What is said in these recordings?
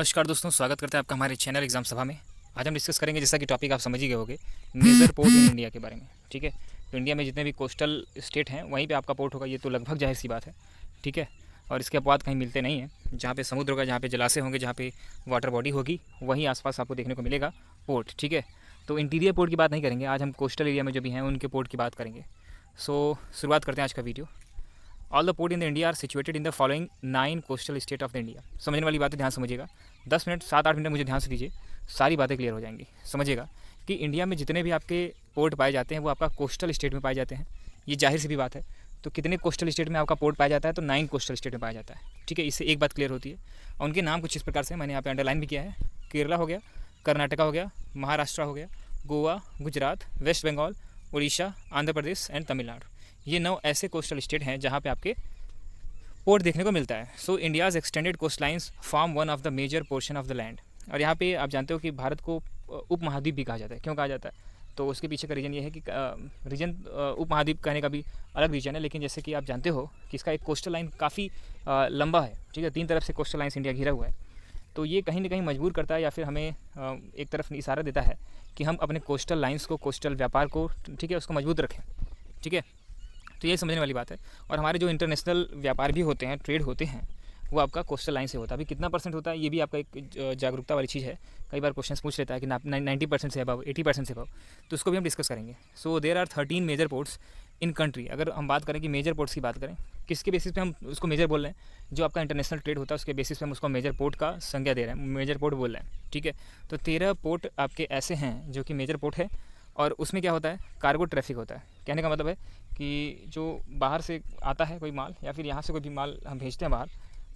नमस्कार दोस्तों, स्वागत करते हैं आपका हमारे चैनल एग्जाम सभा में। आज हम डिस्कस करेंगे, जैसा कि टॉपिक आप समझ ही गए होंगे, मेजर पोर्ट इन इंडिया के बारे में। ठीक है, तो इंडिया में जितने भी कोस्टल स्टेट हैं वहीं पे आपका पोर्ट होगा, ये तो लगभग जाहिर सी बात है। ठीक है, और इसके अपवाद कहीं मिलते नहीं हैं। जहाँ पे समुद्र होगा, जहाँ पे जलाशय होंगे, जहाँ पे वाटर बॉडी होगी, वहीं आसपास आपको देखने को मिलेगा पोर्ट। ठीक है, तो इंटीरियर पोर्ट की बात नहीं करेंगे, आज हम कोस्टल एरिया में जो भी हैं उनके पोर्ट की बात करेंगे। सो शुरुआत करते हैं आज का video. All the port in the India are situated in the following 9 coastal state of the India. समझने वाली बात है, ध्यान समझिएगा। 10 मिनट 7-8 मिनट मुझे ध्यान से दीजिए, सारी बातें क्लियर हो जाएंगी। समझिएगा कि इंडिया में जितने भी आपके पोर्ट पाए जाते हैं वो आपका कोस्टल स्टेट में पाए जाते हैं। ये जाहिर सी भी बात है। तो कितने कोस्टल स्टेट में आपका पोर्ट पाया जाता है? तो 9 कोस्टल स्टेट में पाया जाता है। ठीक है, इससे एक बात क्लियर होती है। और उनके नाम कुछ इस प्रकार से मैंने यहाँ पे अंडरलाइन भी किया है। केरला हो गया, कर्नाटका हो गया, महाराष्ट्र हो गया, गोवा, गुजरात, वेस्ट बंगाल, उड़ीसा, आंध्र प्रदेश एंड तमिलनाडु। ये 9 ऐसे कोस्टल स्टेट हैं जहाँ पे आपके पोर्ट देखने को मिलता है। So India's extended coast lines form one of the major portion of the land. और यहाँ पे आप जानते हो कि भारत को उपमहाद्वीप भी कहा जाता है। क्यों कहा जाता है? तो उसके पीछे का रीज़न ये है कि रीजन उपमहाद्वीप कहने का भी अलग रीज़न है, लेकिन जैसे कि आप जानते हो कि इसका एक कोस्टल लाइन काफ़ी लंबा है। ठीक है, 3 तरफ से कोस्टल लाइन्स इंडिया घिरा हुआ है। तो ये कहीं ना कहीं मजबूर करता है या फिर हमें एक तरफ इशारा देता है कि हम अपने कोस्टल लाइन्स को, कोस्टल व्यापार को, ठीक है, उसको मजबूत रखें। ठीक है, तो ये समझने वाली बात है। और हमारे जो इंटरनेशनल व्यापार भी होते हैं, ट्रेड होते हैं, वो आपका कोस्टल लाइन से होता है। अभी कितना परसेंट होता है ये भी आपका एक जागरूकता वाली चीज़ है। कई बार क्वेश्चन पूछ लेता है कि 90% से अबव, 80% से अबव, तो उसको भी हम डिस्कस करेंगे। So there are 13 major ports in country. अगर हम बात करें कि मेजर पोर्ट्स की बात करें, किसके बेसिस पे हम उसको मेजर बोल रहे हैं? जो आपका इंटरनेशनल ट्रेड होता है उसके बेसिस पे हम उसको मेजर पोर्ट का संज्ञा दे रहे हैं, मेजर पोर्ट बोल रहे हैं। ठीक है, तो 13 पोर्ट आपके ऐसे हैं जो कि मेजर पोर्ट है। और उसमें क्या होता है? कार्गो ट्रैफिक होता है। कहने का मतलब है कि जो बाहर से आता है कोई माल, या फिर यहाँ से कोई भी माल हम भेजते हैं बाहर,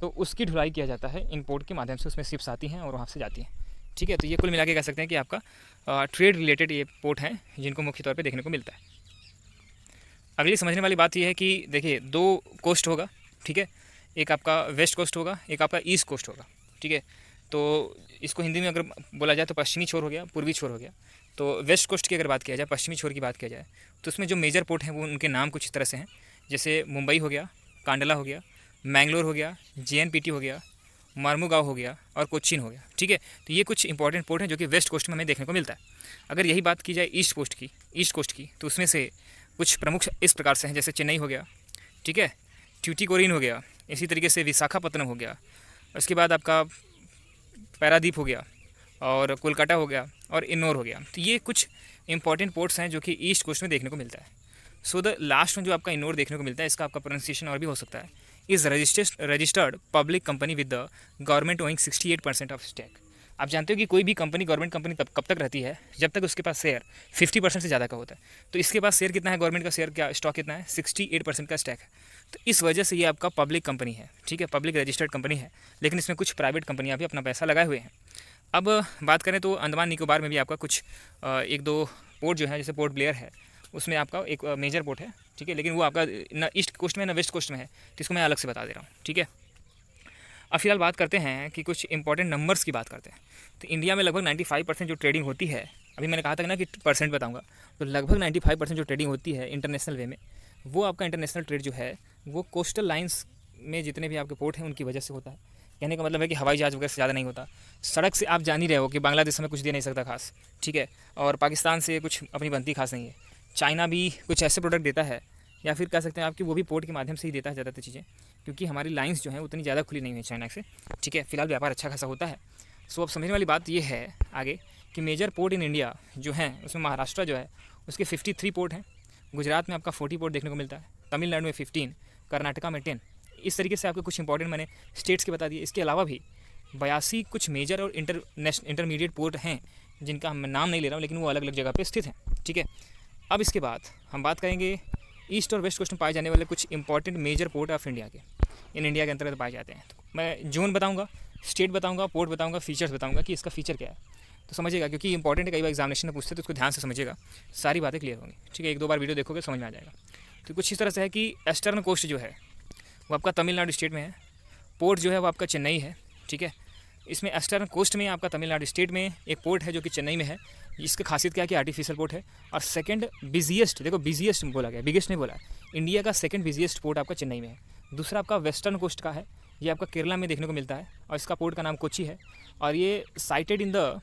तो उसकी ढुलाई किया जाता है इन पोर्ट के माध्यम से। उसमें शिप्स आती हैं और वहाँ से जाती हैं। ठीक है, तो ये कुल मिला के कह सकते हैं कि आपका ट्रेड रिलेटेड ये पोर्ट हैं जिनको मुख्य तौर पे देखने को मिलता है। अगली समझने वाली बात ये है कि देखिए, 2 कोस्ट होगा। ठीक है, एक आपका वेस्ट कोस्ट होगा, एक आपका ईस्ट कोस्ट होगा। ठीक है, तो इसको हिंदी में अगर बोला जाए तो पश्चिमी छोर हो गया, पूर्वी छोर हो गया। तो वेस्ट कोस्ट की अगर बात किया जाए, पश्चिमी छोर की बात किया जाए, तो उसमें जो मेजर पोर्ट हैं वो उनके नाम कुछ इस तरह से हैं। जैसे मुंबई हो गया, कांडला हो गया, मैंगलोर हो गया, JNPT हो गया, मार्मुगांव हो गया और कोच्चिन हो गया। ठीक है, तो ये कुछ इंपॉर्टेंट पोर्ट हैं जो कि वेस्ट कोस्ट में हमें देखने को मिलता है। अगर यही बात की जाए ईस्ट कोस्ट की, तो उसमें से कुछ प्रमुख इस प्रकार से हैं। जैसे चेन्नई हो गया, ठीक है, ट्यूटिकोरिन हो गया, इसी तरीके से विशाखापत्तनम हो गया, उसके बाद आपका पैरादीप हो गया, और कोलकाता हो गया, और इन्नौर हो गया। तो ये कुछ इंपॉर्टेंट पोर्ट्स हैं जो कि ईस्ट कोस्ट में देखने को मिलता है। सो द लास्ट में जो आपका इन्नौर देखने को मिलता है, इसका आपका प्रोनाउंसिएशन और भी हो सकता है। Is registered public company with the government owing 68% of stake. आप जानते हो कि कोई भी कंपनी गवर्नमेंट कंपनी कब तक रहती है? जब तक उसके पास शेयर 50% से ज़्यादा का होता है। तो इसके पास शेयर कितना है? गवर्नमेंट का शेयर क्या स्टॉक कितना है? 68% का स्टॉक है। तो इस वजह से ये आपका पब्लिक कंपनी है। ठीक है, पब्लिक रजिस्टर्ड कंपनी है, लेकिन इसमें कुछ प्राइवेट कंपनियाँ भी अपना पैसा लगाए हुए हैं। अब बात करें तो अंडमान निकोबार में भी आपका कुछ 1-2 पोर्ट जो है, जैसे पोर्ट ब्लेयर है, उसमें आपका एक मेजर पोर्ट है। ठीक है, लेकिन वो आपका ना ईस्ट कोस्ट में ना वेस्ट कोस्ट में है, तो इसको मैं अलग से बता दे रहा हूँ। ठीक है, अब फिलहाल बात करते हैं कि कुछ इंपॉर्टेंट नंबर्स की बात करते हैं। तो इंडिया में लगभग 95% जो ट्रेडिंग होती है, अभी मैंने कहा था ना कि परसेंट बताऊंगा, तो लगभग 95% जो ट्रेडिंग होती है इंटरनेशनल वे में, वो आपका इंटरनेशनल ट्रेड जो है वो कोस्टल लाइंस में जितने भी आपके पोर्ट हैं उनकी वजह से होता है। कहने का मतलब है कि हवाई जहाज़ वगैरह से ज़्यादा नहीं होता। सड़क से आप जान ही रहे हो कि बांग्लादेश हमें कुछ दे नहीं सकता खास। ठीक है, और पाकिस्तान से कुछ अपनी बनती खास नहीं है। चाइना भी कुछ ऐसे प्रोडक्ट देता है, या फिर कह सकते हैं आपकी वो भी पोर्ट के माध्यम से ही देता है ज़्यादातर चीज़ें, क्योंकि हमारी लाइंस जो हैं उतनी ज़्यादा खुली नहीं है चाइना से। ठीक है, फिलहाल व्यापार अच्छा खासा होता है। सो अब समझने वाली बात ये है आगे कि मेजर पोर्ट इन इंडिया जो हैं उसमें महाराष्ट्र जो है उसके 53 पोर्ट हैं, गुजरात में आपका 40 पोर्ट देखने को मिलता है, तमिलनाडु में 15, कर्नाटका में 10। इस तरीके से आपको कुछ इंपॉर्टेंट मैंने स्टेट्स के बता दिए। इसके अलावा भी 82 कुछ मेजर और इंटरमीडिएट पोर्ट हैं जिनका मैं नाम नहीं ले रहा हूँ, लेकिन वो अलग अलग जगह पे स्थित हैं। ठीक है, अब इसके बाद हम बात करेंगे ईस्ट और वेस्ट कोस्ट में पाए जाने वाले कुछ important major port of India के, इन इंडिया के अंतर्गत पाए जाते हैं। तो मैं जोन बताऊंगा, स्टेट बताऊंगा, पोर्ट बताऊंगा, फीचर्स बताऊंगा कि इसका फीचर क्या है। तो समझिएगा, क्योंकि इंपॉर्टेंट है, कई बार एग्जामिनेशन में पूछते हैं, तो उसको ध्यान से समझिएगा, सारी बातें क्लियर होंगी। ठीक है, 1-2 बार वीडियो देखोगे समझ में आ जाएगा। तो कुछ इस तरह से है कि ईस्टर्न कोस्ट जो है वो आपका तमिलनाडु स्टेट में है, पोर्ट जो है वो आपका चेन्नई है। ठीक है, इसमें ईस्टर्न कोस्ट में आपका तमिलनाडु स्टेट में एक पोर्ट है जो कि चेन्नई में है। इसकी खासियत क्या है कि आर्टिफिशियल पोर्ट है। और सेकंड बिजिएस्ट, देखो बिजिएस्ट बोला गया, बिगेस्ट नहीं बोला, इंडिया का सेकंड बिजिएस्ट पोर्ट आपका चेन्नई में है। दूसरा आपका वेस्टर्न कोस्ट का है, ये आपका केरला में देखने को मिलता है और इसका पोर्ट का नाम कोची है और ये साइटेड इन द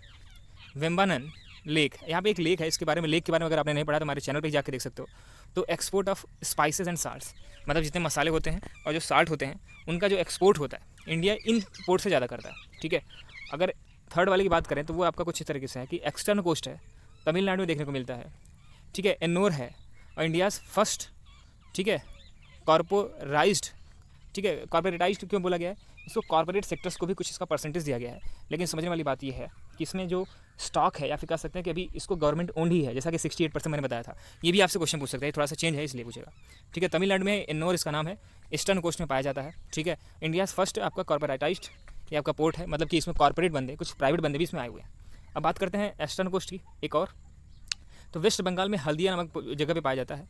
वेम्बानन लेक। यहाँ पे एक लेक है, इसके बारे में लेक के बारे में अगर आपने नहीं पढ़ा तो हमारे चैनल पे जाके देख सकते हो। तो export of spices and salts, मतलब जितने मसाले होते हैं और जो साल्ट होते हैं उनका जो एक्सपोर्ट होता है इंडिया इन पोर्ट से ज़्यादा करता है। ठीक है, अगर थर्ड वाले की बात करें तो वो आपका कुछ इस तरीके से है कि एक्सटर्न कोस्ट है, तमिलनाडु में देखने को मिलता है। ठीक है, एन्नोर है और इंडियाज़ फर्स्ट, ठीक है, कॉर्पोराइज्ड, ठीक है, कॉर्पोरेटाइज्ड क्यों बोला गया है, इसको कॉर्पोरेट सेक्टर्स को भी कुछ इसका परसेंटेज दिया गया है। लेकिन समझने वाली बात ये है कि इसमें जो स्टॉक है या फिर कह सकते हैं कि अभी इसको गवर्नमेंट ओन्ड ही है, जैसा कि 68% मैंने बताया था। ये भी आपसे क्वेश्चन पूछ सकता है, थोड़ा सा चेंज है इसलिए पूछेगा। ठीक है, तमिलनाडु में एन्नोर इसका नाम है, ईस्टर्न कोस्ट में पाया जाता है। ठीक है, इंडियाज़ फर्स्ट आपका कॉर्पोरेटाइज्ड ये आपका पोर्ट है, मतलब कि इसमें कॉर्पोरेट बंदे, कुछ प्राइवेट बंदे भी इसमें आए हुए हैं। अब बात करते हैं ईस्टर्न कोस्ट की एक और, तो वेस्ट बंगाल में हल्दिया नामक जगह पे पाया जाता है।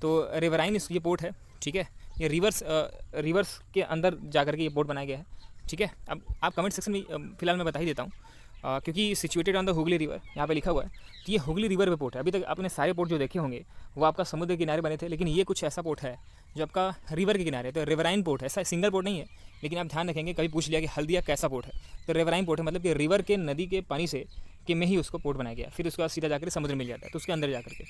तो रिवराइन ये पोर्ट है। ठीक है, ये रिवर्स के अंदर जा करके ये पोर्ट बनाया गया है। ठीक है, अब आप कमेंट सेक्शन में फिलहाल मैं बता ही देता हूँ क्योंकि situated on the Hooghly river यहाँ पे लिखा हुआ है कि ये हुगली रिवर पे पोर्ट है। अभी तक आपने सारे पोर्ट जो देखे होंगे वो आपका समुद्र के किनारे बने थे, लेकिन ये कुछ ऐसा पोर्ट है जो आपका रिवर के किनारे है। तो रिवराइन पोर्ट है, ऐसा सिंगल पोर्ट नहीं है, लेकिन आप ध्यान रखेंगे कभी पूछ लिया कि हल्दिया कैसा पोर्ट है, तो रिवराइन पोर्ट है, मतलब कि रिवर के नदी के पानी से कि में ही उसको पोर्ट बनाया गया, फिर उसके बाद सीधा जाकर समुद्र मिल जाता है, तो उसके अंदर जाकर के।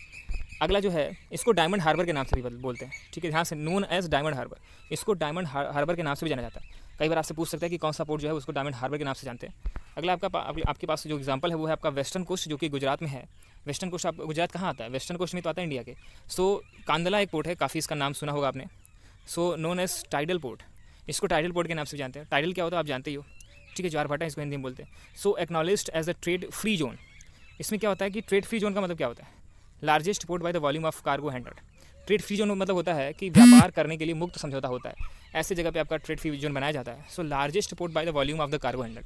अगला जो है इसको डायमंड हार्बर के नाम से भी बोलते हैं। ठीक है, ध्यान से, नोन एज डायमंड हार्बर, इसको डायमंड हार्बर के नाम से भी जाना जाता है। कई बार आपसे पूछ सकता है कि कौन सा पोर्ट जो है उसको डायमंड हार्बर के नाम से जानते हैं। अगला आपके पास जो एग्जांपल है वो है आपका वेस्टर्न कोस्ट, जो कि गुजरात में है। वेस्टर्न कोस्ट, आप गुजरात कहाँ आता है, वेस्टर्न कोस्ट में तो आता है इंडिया के। सो कांदला एक पोर्ट है, काफ़ी इसका नाम सुना होगा आपने। So known as tidal port, इसको टाइडल पोर्ट के नाम से जानते हैं। टाइडल क्या होता है आप जानते ही हो। ठीक है, ज्वारभाटा इसको हिंदी में बोलते हैं। So acknowledged as a trade free zone, इसमें क्या होता है कि ट्रेड फ्री जोन का मतलब क्या होता है, largest port by the volume of cargo handled. Trade free zone मतलब होता है कि व्यापार करने के लिए मुक्त समझौता होता है, ऐसे जगह पे आपका ट्रेड फ्री जोन बनाया जाता है। So largest port by the volume of the cargo handled,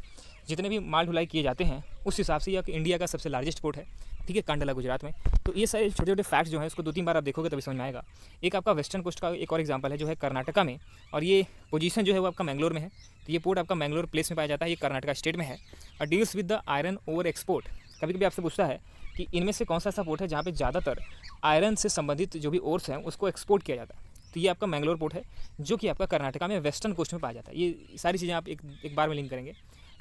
जितने भी माल ढुलाई किए जाते हैं उस हिसाब से यह इंडिया का सबसे लार्जेस्ट पोर्ट है। ठीक है, कांडला गुजरात में। तो ये सारे छोटे छोटे फैक्ट्स जो हैं उसको 2-3 बार आप देखोगे तभी समझ में आएगा। एक आपका वेस्टर्न कोस्ट का एक और एग्जांपल है जो है कर्नाटका में, और ये पोजीशन जो है वो आपका मैंगलोर में है। तो ये पोर्ट आपका मैंगलोर प्लेस में पाया जाता है, ये कर्नाटका स्टेट में है और deals with the iron over export. कभी कभी आपसे पूछता है कि इनमें से कौन सा ऐसा पोर्ट है जहाँ पे ज़्यादातर आयरन से संबंधित जो भी ओर्स हैं उसको एक्सपोर्ट किया जाता है, तो ये आपका मैंगलोर पोर्ट है जो कि आपका कर्नाटका में वेस्टर्न कोस्ट में पाया जाता है। ये सारी चीज़ें आप एक बार में लिंक करेंगे।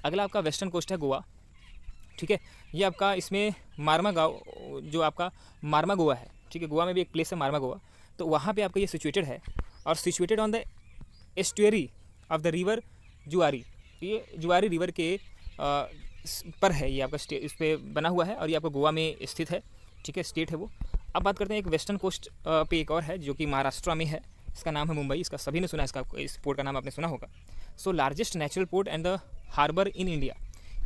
अगला आपका वेस्टर्न कोस्ट है गोवा। ठीक है, ये आपका इसमें मारमा गाँव जो आपका मारमा गोवा है। ठीक है, गोवा में भी एक प्लेस है मारमा गोवा, तो वहाँ पर आपका ये सिचुएटेड है और situated on the estuary of the river जुआरी। ये जुआरी रिवर के पर है, ये आपका इस पर बना हुआ है और ये आपका गोवा में स्थित है। ठीक है, स्टेट है वो। अब बात करते हैं एक वेस्टर्न कोस्ट पे एक और है जो कि महाराष्ट्र में है, इसका नाम है मुंबई। इसका सभी ने सुना, इस पोर्ट का नाम आपने सुना होगा। So largest natural port and the harbour in India,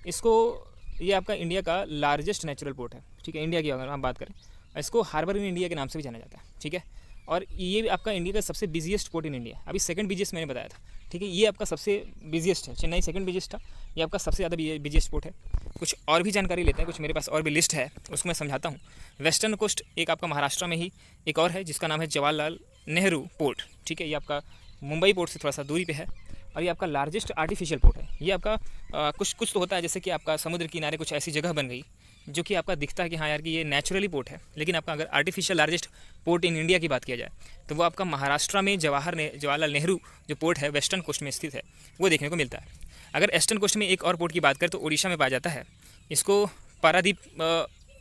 इसको ये आपका इंडिया का लार्जेस्ट नेचुरल पोर्ट है। ठीक है, इंडिया की अगर हम बात करें, इसको हार्बर इन इंडिया के नाम से भी जाना जाता है। ठीक है, और ये भी आपका इंडिया का सबसे बिजीएस्ट पोर्ट इन इंडिया। अभी सेकंड बिजीएस्ट मैंने बताया था। ठीक है, ये आपका सबसे बिजीएस्ट है, चेन्नई सेकंड बिजीएस्ट था, ये आपका सबसे ज़्यादा बिजीएस्ट पोर्ट है। कुछ और भी जानकारी लेते हैं, कुछ मेरे पास और भी लिस्ट है उसको मैं समझाता हूँ। वेस्टर्न कोस्ट एक आपका महाराष्ट्र में ही एक और है जिसका नाम है जवाहरलाल नेहरू पोर्ट। ठीक है, ये आपका मुंबई पोर्ट से थोड़ा सा दूरी पे है और ये आपका लार्जेस्ट आर्टिफिशियल पोर्ट है। ये आपका कुछ तो होता है, जैसे कि आपका समुद्र किनारे कुछ ऐसी जगह बन गई जो कि आपका दिखता है कि हाँ यार कि ये नेचुरली पोर्ट है, लेकिन आपका अगर artificial largest port in India की बात किया जाए तो वो आपका महाराष्ट्र में जवाहरलाल नेहरू जो पोर्ट है वेस्टर्न कोस्ट में स्थित है, वो देखने को मिलता है। अगर ईस्टर्न कोस्ट में एक और पोर्ट की बात करें तो उड़ीसा में पाया जाता है, इसको पारादीप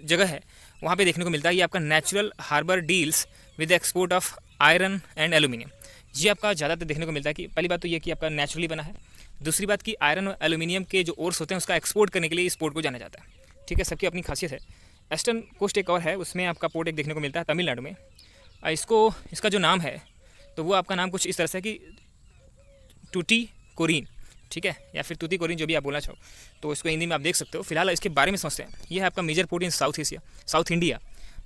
जगह है, वहाँ पे देखने को मिलता है। ये आपका natural harbour deals with export of iron and aluminium. ये आपका ज़्यादातर देखने को मिलता है कि पहली बात तो ये कि आपका नेचुरली बना है, दूसरी बात कि आयरन और एल्यूमिनियम के जो ओर्स होते हैं उसका एक्सपोर्ट करने के लिए इस पोर्ट को जाना जाता है। ठीक है, सबकी अपनी खासियत है। ईस्टर्न कोस्ट एक और है, उसमें आपका पोर्ट एक देखने को मिलता है तमिलनाडु में। इसका जो नाम है तो वो आपका नाम कुछ इस तरह से कि टूटीकोरिन। ठीक है, या फिर तूतीकोरिन, जो भी आप बोलना चाहो, तो इसको हिंदी में आप देख सकते हो। फिलहाल इसके बारे में समझते हैं। ये है आपका major port in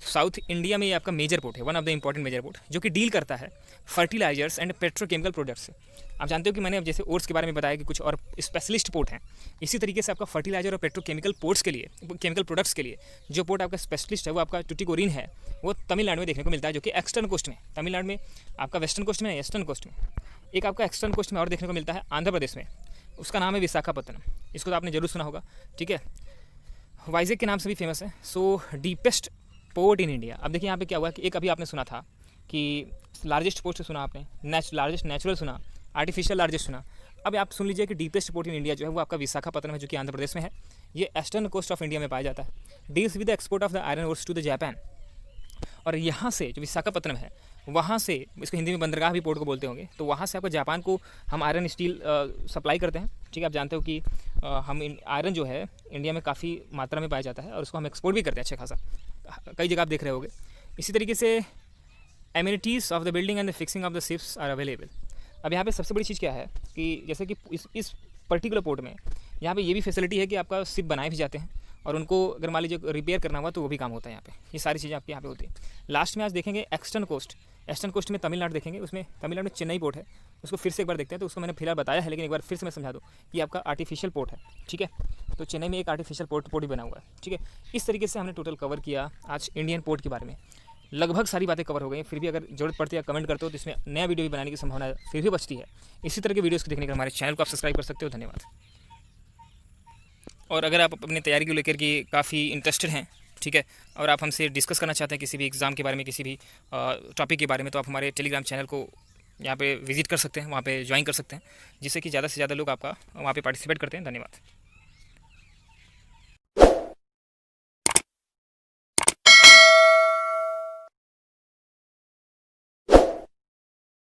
South India में ये आपका मेजर पोर्ट है, one of the important major port, जो कि डील करता है फर्टिलाइजर्स एंड पेट्रोकेमिकल प्रोडक्ट्स से। आप जानते हो कि मैंने अब जैसे ओर्स के बारे में बताया कि कुछ और स्पेशलिस्ट पोर्ट हैं, इसी तरीके से आपका फर्टिलाइजर और पेट्रोकेमिकल पोर्ट्स के लिए, केमिकल प्रोडक्ट्स के लिए जो पोर्ट आपका स्पेशलिस्ट है वो आपका टूटीकोरिन है, वो तमिलनाडु में देखने को मिलता है, जो कि एक्सटर्न कोस्ट में। तमिलनाडु में आपका वेस्टर्न कोस्ट में, ईस्टर्न कोस्ट में। एक आपका एक्सटर्न कोस्ट में और देखने को मिलता है आंध्र प्रदेश में, उसका नाम है विशाखापत्तनम। इसको तो आपने जरूर सुना होगा। ठीक है, वाइजेक के नाम से भी फेमस है। सो डीपेस्ट पोर्ट इन इंडिया। अब देखिए यहाँ पे क्या हुआ कि एक अभी आपने सुना था कि लार्जेस्ट पोर्ट से सुना आपने, लार्जेस्ट नेचुरल सुना, आर्टिफिशियल लार्जेस्ट सुना। अब आप सुन लीजिए कि डीपेस्ट पोर्ट इन इंडिया जो है वो आपका विशाखापत्तनम है, जो कि आंध्र प्रदेश में है। ये ईस्टर्न कोस्ट ऑफ इंडिया में पाया जाता है। Deals with the export of the iron ores to the Japan. और यहाँ से जो विशाखापत्तनम है, वहाँ से, इसको हिंदी में बंदरगाह भी पोर्ट को बोलते होंगे, तो वहाँ से आपको जापान को हम आयरन स्टील सप्लाई करते हैं। ठीक है, आप जानते हो कि हम आयरन जो है इंडिया में काफ़ी मात्रा में पाया जाता है और उसको हम एक्सपोर्ट भी करते हैं अच्छा खासा, कई जगह आप देख रहे होंगे। इसी तरीके से amenities of the building and the fixing of the ships are available. अब यहाँ पे सबसे बड़ी चीज़ क्या है कि जैसे कि इस पर्टिकुलर पोर्ट में यहाँ पे ये भी फैसिलिटी है कि आपका शिप बनाए भी जाते हैं और उनको अगर मान लीजिए रिपेयर करना हुआ तो वो भी काम होता है यहाँ पे। ये सारी चीज़ें आपके यहाँ पे होती हैं। लास्ट में आज देखेंगे ईस्टर्न कोस्ट में तमिलनाडु देखेंगे। उसमें तमिलनाडु में चेन्नई पोर्ट है, उसको फिर से एक बार देखते हैं। तो उसको मैंने फिलहाल बताया है, लेकिन एक बार फिर से मैं समझा दूँ कि आपका आर्टिफिशियल पोर्ट है। ठीक है, तो चेन्नई में एक आर्टिफिशियल पोर्ट भी बना हुआ है। ठीक है, इस तरीके से हमने टोटल कवर किया आज इंडियन पोर्ट के बारे में। लगभग सारी बातें कवर हो गई। फिर भी अगर जरूरत पड़ती है कमेंट करते हो तो इसमें नया वीडियो भी बनाने की संभावना फिर भी बचती है। इसी तरह के वीडियोस को देखने के लिए हमारे चैनल को आप सब्सक्राइब कर सकते हो। धन्यवाद। और अगर आप अपनी तैयारी को लेकर के काफ़ी इंटरेस्टेड हैं, ठीक है, और आप हमसे डिस्कस करना चाहते हैं किसी भी एग्ज़ाम के बारे में, किसी भी टॉपिक के बारे में, तो आप हमारे टेलीग्राम चैनल को यहाँ पे विजिट कर सकते हैं, वहाँ पे ज्वाइन कर सकते हैं, जिससे कि ज़्यादा से ज़्यादा लोग आपका वहाँ पे पार्टिसिपेट करते हैं। धन्यवाद।